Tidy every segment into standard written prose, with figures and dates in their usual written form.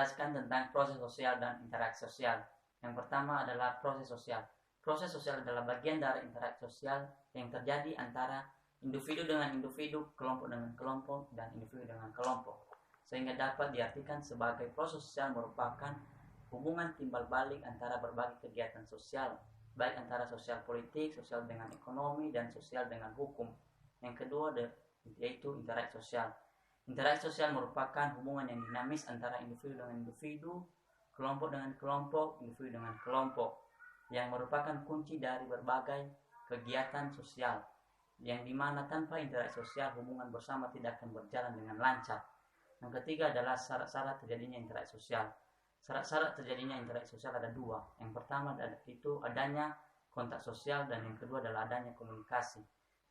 menjelaskan tentang proses sosial dan interaksi sosial. Yang pertama adalah proses sosial. Proses sosial adalah bagian dari interaksi sosial yang terjadi antara individu dengan individu, kelompok dengan kelompok, dan individu dengan kelompok. Sehingga dapat diartikan sebagai proses sosial merupakan hubungan timbal balik antara berbagai kegiatan sosial, baik antara sosial politik, sosial dengan ekonomi, dan sosial dengan hukum. Yang kedua yaitu interaksi sosial. Interaksi sosial merupakan hubungan yang dinamis antara individu dengan individu, kelompok dengan kelompok, individu dengan kelompok, yang merupakan kunci dari berbagai kegiatan sosial, yang dimana tanpa interaksi sosial hubungan bersama tidak akan berjalan dengan lancar. Yang ketiga adalah syarat-syarat terjadinya interaksi sosial. Syarat-syarat terjadinya interaksi sosial ada dua. Yang pertama itu adanya kontak sosial, dan yang kedua adalah adanya komunikasi.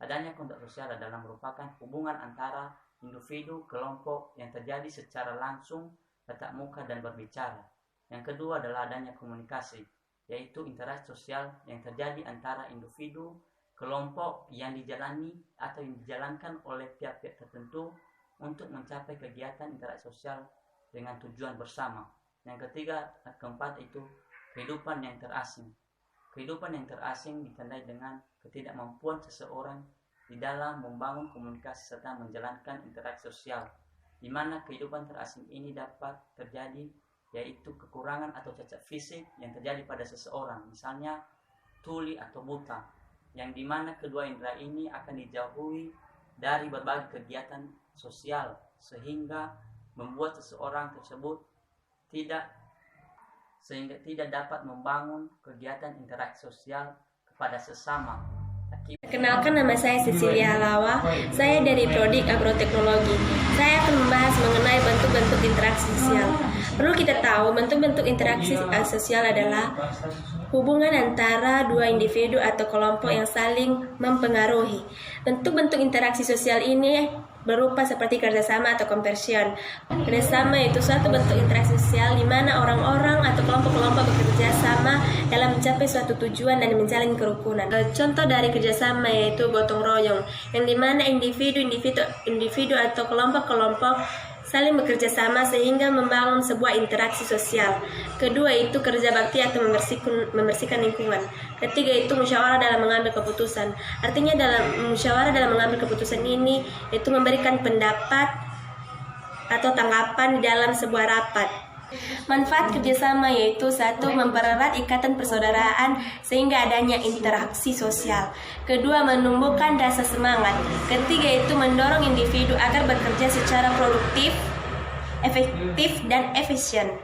Adanya kontak sosial adalah merupakan hubungan antara individu, kelompok yang terjadi secara langsung, tatap muka dan berbicara. Yang kedua adalah adanya komunikasi, yaitu interaksi sosial yang terjadi antara individu, kelompok yang dijalani atau yang dijalankan oleh pihak-pihak tertentu untuk mencapai kegiatan interaksi sosial dengan tujuan bersama. Yang ketiga, keempat itu kehidupan yang terasing. Kehidupan yang terasing ditandai dengan ketidakmampuan seseorang di dalam membangun komunikasi serta menjalankan interaksi sosial, di mana kehidupan terasing ini dapat terjadi yaitu kekurangan atau cacat fisik yang terjadi pada seseorang, misalnya tuli atau buta, yang dimana kedua indera ini akan dijauhi dari berbagai kegiatan sosial sehingga membuat seseorang tersebut tidak dapat membangun kegiatan interaksi sosial kepada sesama. Kenalkan, nama saya Cecilia Halawa. Saya dari Prodi Agroteknologi. Saya akan membahas mengenai bentuk-bentuk interaksi sosial. Perlu kita tahu, bentuk-bentuk interaksi sosial adalah hubungan antara dua individu atau kelompok yang saling mempengaruhi. Bentuk-bentuk interaksi sosial ini berupa seperti kerjasama atau conversion. Kerjasama itu suatu bentuk interaksi sosial di mana orang-orang atau kelompok-kelompok bekerja sama dalam mencapai suatu tujuan dan menjalin kerukunan. Contoh dari kerjasama yaitu gotong royong, yang di mana individu atau kelompok-kelompok saling bekerja sama sehingga membangun sebuah interaksi sosial. Kedua itu kerja bakti atau membersihkan lingkungan. Ketiga itu musyawarah dalam mengambil keputusan. Artinya dalam musyawarah dalam mengambil keputusan ini itu memberikan pendapat atau tanggapan di dalam sebuah rapat. Manfaat kerjasama yaitu satu, mempererat ikatan persaudaraan sehingga adanya interaksi sosial. Kedua, menumbuhkan rasa semangat. Ketiga itu mendorong individu agar bekerja secara produktif, efektif dan efisien.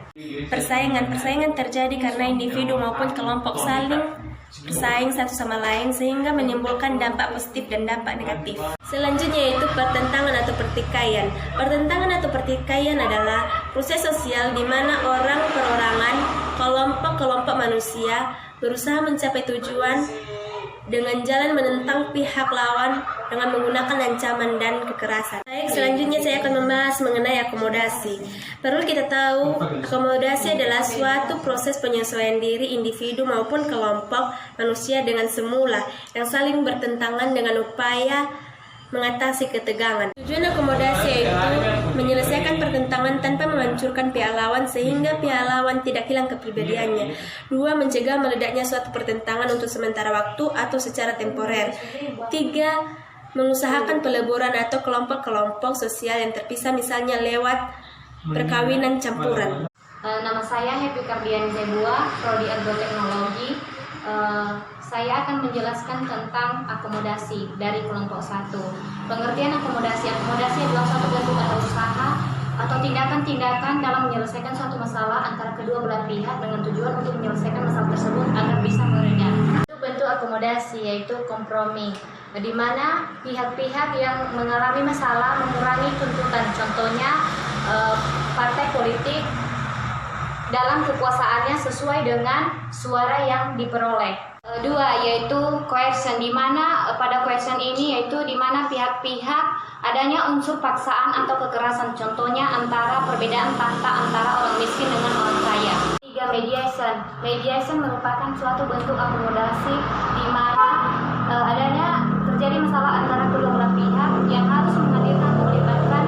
Persaingan terjadi karena individu maupun kelompok saling bersaing satu sama lain sehingga menimbulkan dampak positif dan dampak negatif. Selanjutnya yaitu pertentangan atau pertikaian. Pertentangan atau pertikaian adalah proses sosial di mana orang perorangan, kelompok-kelompok manusia berusaha mencapai tujuan dengan jalan menentang pihak lawan dengan menggunakan ancaman dan kekerasan. Baik, selanjutnya saya akan membahas mengenai akomodasi. Perlu kita tahu, akomodasi adalah suatu proses penyesuaian diri individu maupun kelompok manusia dengan semula yang saling bertentangan dengan upaya mengatasi ketegangan. Tujuan akomodasi yaitu menyelesaikan pertentangan tanpa menghancurkan pihak lawan sehingga pihak lawan tidak hilang kepribadiannya. Dua, mencegah meledaknya suatu pertentangan untuk sementara waktu atau secara temporer. Tiga, mengusahakan peleburan atau kelompok-kelompok sosial yang terpisah misalnya lewat perkawinan campuran. Nama saya Happy Kardiani Zebua, Prodi Agroteknologi. Saya akan menjelaskan tentang akomodasi dari kelompok 1. Pengertian akomodasi adalah suatu bentuk atau usaha atau tindakan-tindakan dalam menyelesaikan suatu masalah antara kedua belah pihak dengan tujuan untuk menyelesaikan masalah tersebut agar bisa mereda. Bentuk akomodasi yaitu kompromi, di mana pihak-pihak yang mengalami masalah mengurangi tuntutan. Contohnya partai politik dalam kekuasaannya sesuai dengan suara yang diperoleh. Dua, yaitu coercion, di mana pada coercion ini yaitu di mana pihak-pihak adanya unsur paksaan atau kekerasan. Contohnya antara perbedaan tahta antara orang miskin dengan orang kaya. Tiga, mediation. Mediation merupakan suatu bentuk akomodasi di mana adanya terjadi masalah antara kedua belah pihak yang harus menghadirkan atau melibatkan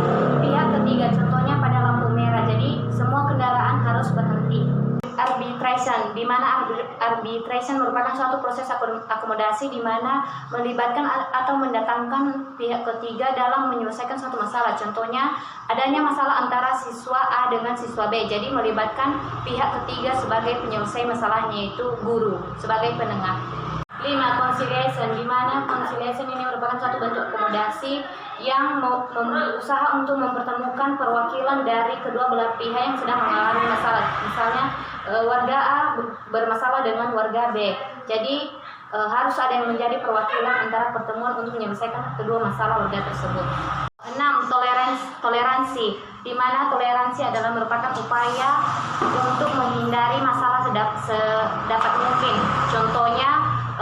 pihak ketiga. Contohnya pada lampu merah. Jadi semua kendaraan harus berhenti. Arbitration, di mana arbitration merupakan suatu proses akomodasi di mana melibatkan atau mendatangkan pihak ketiga dalam menyelesaikan suatu masalah. Contohnya, adanya masalah antara siswa A dengan siswa B. Jadi melibatkan pihak ketiga sebagai penyelesai masalahnya, yaitu guru sebagai penengah. 5. Conciliation, di mana conciliation ini merupakan suatu bentuk akomodasi yang berusaha untuk mempertemukan perwakilan dari kedua belah pihak yang sedang mengalami masalah. Misalnya warga A bermasalah dengan warga B. Jadi harus ada yang menjadi perwakilan antara pertemuan untuk menyelesaikan kedua masalah warga tersebut. 6. Toleransi, di mana toleransi adalah merupakan upaya untuk menghindari masalah sedapat mungkin. Contohnya,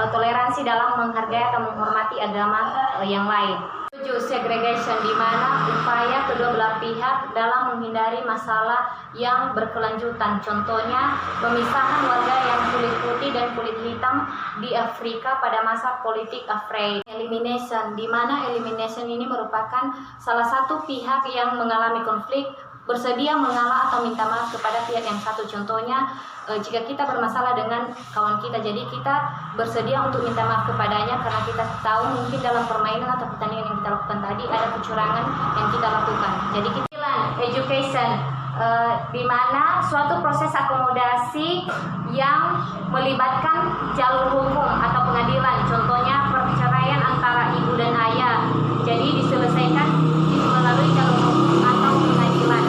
toleransi dalam menghargai atau menghormati agama yang lain. 7. Segregation, di mana upaya kedua belah pihak dalam menghindari masalah yang berkelanjutan. Contohnya, pemisahan warga yang kulit putih dan kulit hitam di Afrika pada masa politik apartheid. Elimination, di mana elimination ini merupakan salah satu pihak yang mengalami konflik bersedia mengalah atau minta maaf kepada pihak yang satu. Contohnya, jika kita bermasalah dengan kawan kita, jadi kita bersedia untuk minta maaf kepadanya karena kita tahu mungkin dalam permainan atau pertandingan yang kita lakukan tadi ada kecurangan yang kita lakukan. Jadi kita education, di mana suatu proses akomodasi yang melibatkan jalur hukum atau pengadilan. Contohnya perceraian antara ibu dan ayah. Jadi diselesaikan melalui jalur hukum atau pengadilan.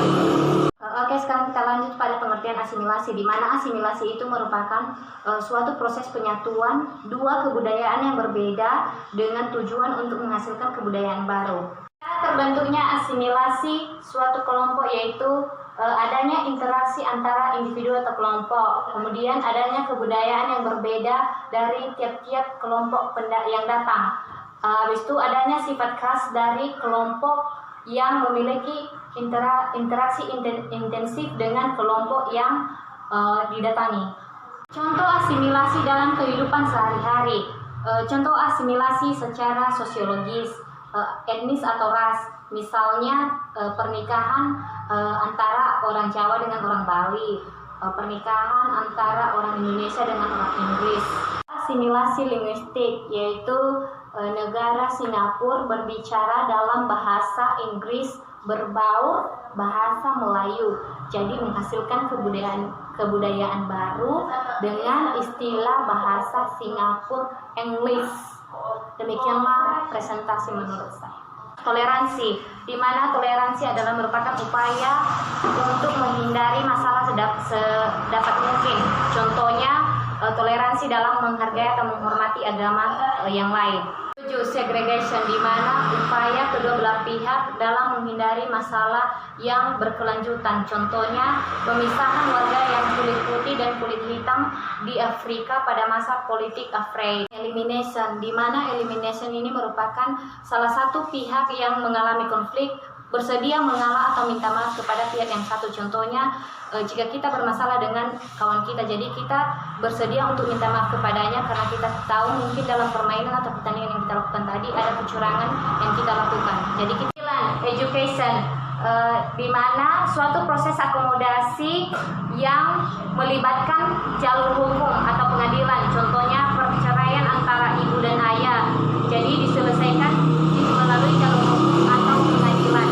Oke, sekarang kita lanjut pada pengertian asimilasi, di mana asimilasi itu merupakan suatu proses penyatuan dua kebudayaan yang berbeda dengan tujuan untuk menghasilkan kebudayaan baru. Terbentuknya asimilasi suatu kelompok yaitu adanya interaksi antara individu atau kelompok, kemudian adanya kebudayaan yang berbeda dari tiap-tiap kelompok yang datang. Habis itu adanya sifat khas dari kelompok yang memiliki interaksi intensif dengan kelompok yang didatangi. Contoh asimilasi dalam kehidupan sehari-hari. Contoh asimilasi secara sosiologis, etnis atau ras. Misalnya pernikahan antara orang Jawa dengan orang Bali, pernikahan antara orang Indonesia dengan orang Inggris. Asimilasi linguistik, yaitu negara Singapura berbicara dalam bahasa Inggris berbaur bahasa Melayu, jadi menghasilkan kebudayaan baru dengan istilah bahasa Singapura English. Demikianlah presentasi menurut saya. Toleransi, di mana toleransi adalah merupakan upaya untuk menghindari masalah sedapat mungkin. Contohnya, toleransi dalam menghargai atau menghormati agama yang lain. 7. Segregation, di mana upaya kedua belah pihak dalam menghindari masalah yang berkelanjutan. Contohnya, pemisahan warga yang kulit putih dan kulit hitam di Afrika pada masa politik apartheid. Elimination, di mana elimination ini merupakan salah satu pihak yang mengalami konflik bersedia mengalah atau minta maaf kepada pihak yang satu. Contohnya, jika kita bermasalah dengan kawan kita, jadi kita bersedia untuk minta maaf kepadanya karena kita tahu mungkin dalam permainan atau pertandingan yang kita lakukan tadi ada kecurangan yang kita lakukan. Jadi kita education, di mana suatu proses akomodasi yang melibatkan jalur hukum atau pengadilan. Contohnya perceraian antara ibu dan ayah. Jadi diselesaikan melalui jalur hukum atau pengadilan.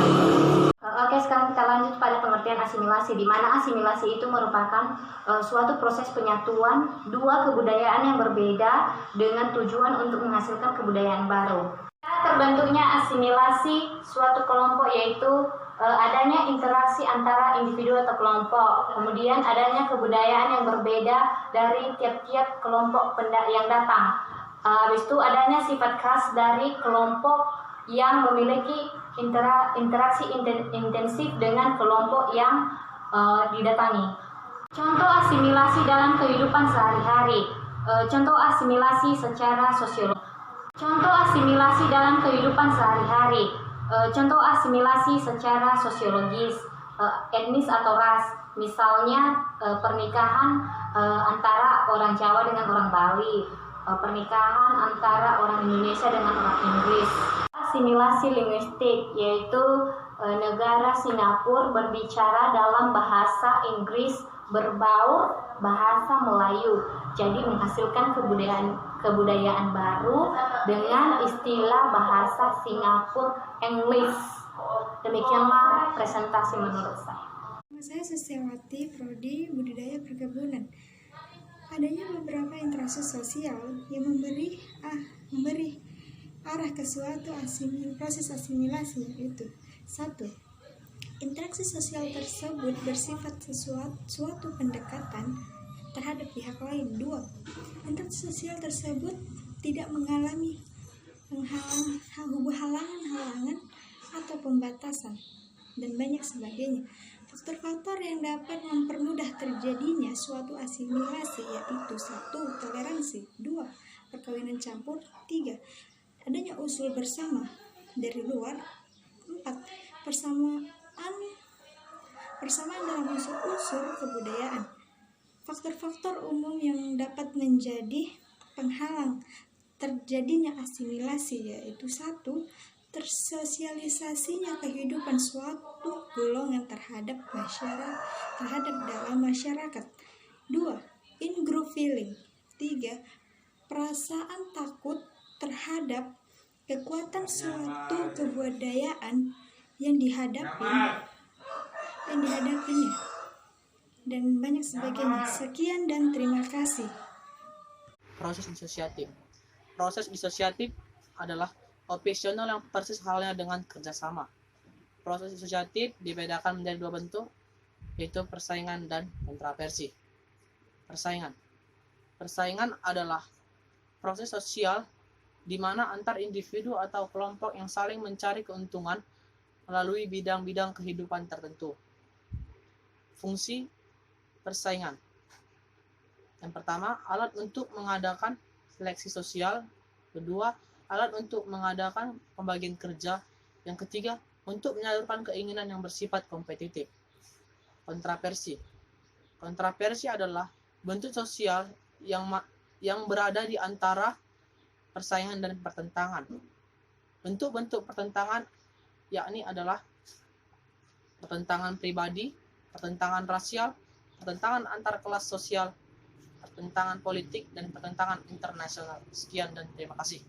Oke, sekarang kita lanjut pada pengertian asimilasi, di mana asimilasi itu merupakan suatu proses penyatuan dua kebudayaan yang berbeda dengan tujuan untuk menghasilkan kebudayaan baru. Terbentuknya asimilasi suatu kelompok yaitu adanya interaksi antara individu atau kelompok, kemudian adanya kebudayaan yang berbeda dari tiap-tiap kelompok yang datang. Habis itu adanya sifat khas dari kelompok yang memiliki interaksi intensif dengan kelompok yang didatangi. Contoh asimilasi dalam kehidupan sehari-hari. Contoh asimilasi secara sosiologis. Contoh asimilasi dalam kehidupan sehari-hari. Contoh asimilasi secara sosiologis, etnis atau ras. Misalnya pernikahan antara orang Jawa dengan orang Bali, pernikahan antara orang Indonesia dengan orang Inggris. Asimilasi linguistik, yaitu negara Singapura berbicara dalam bahasa Inggris berbaur bahasa Melayu, jadi menghasilkan kebudayaan baru dengan istilah bahasa Singapura English. Demikianlah presentasi menurut saya. Nama saya Susiawati, Prodi Budidaya Perkebunan. Adanya beberapa interaksi sosial yang memberi arah ke suatu proses asimilasi, yaitu 1. Interaksi sosial tersebut bersifat suatu pendekatan terhadap pihak lain. 2. Interaksi sosial tersebut tidak mengalami halangan atau pembatasan, dan banyak sebagainya. Faktor-faktor yang dapat mempermudah terjadinya suatu asimilasi yaitu 1. Toleransi, 2. Perkawinan campur, 3. Adanya usul bersama dari luar, 4. Persamaan dalam unsur-unsur kebudayaan. Faktor-faktor umum yang dapat menjadi penghalang terjadinya asimilasi yaitu 1. Tersosialisasinya kehidupan suatu golongan terhadap dalam masyarakat. 2. In-group feeling. 3. Perasaan takut terhadap kekuatan suatu kebudayaan yang dihadapinya, dan banyak sebagainya. Sekian dan terima kasih. Proses disosiatif. Proses disosiatif adalah operasional yang persis halnya dengan kerjasama. Proses disosiatif dibedakan menjadi 2 bentuk, yaitu persaingan dan kontraversi. Persaingan adalah proses sosial di mana antar individu atau kelompok yang saling mencari keuntungan melalui bidang-bidang kehidupan tertentu. Fungsi persaingan. Yang pertama, alat untuk mengadakan seleksi sosial. Kedua, alat untuk mengadakan pembagian kerja. Yang ketiga, untuk menyalurkan keinginan yang bersifat kompetitif. Kontraversi adalah bentuk sosial yang berada di antara persaingan dan pertentangan. Bentuk-bentuk pertentangan yakni adalah pertentangan pribadi, pertentangan rasial, pertentangan antar kelas sosial, pertentangan politik, dan pertentangan internasional. Sekian dan terima kasih.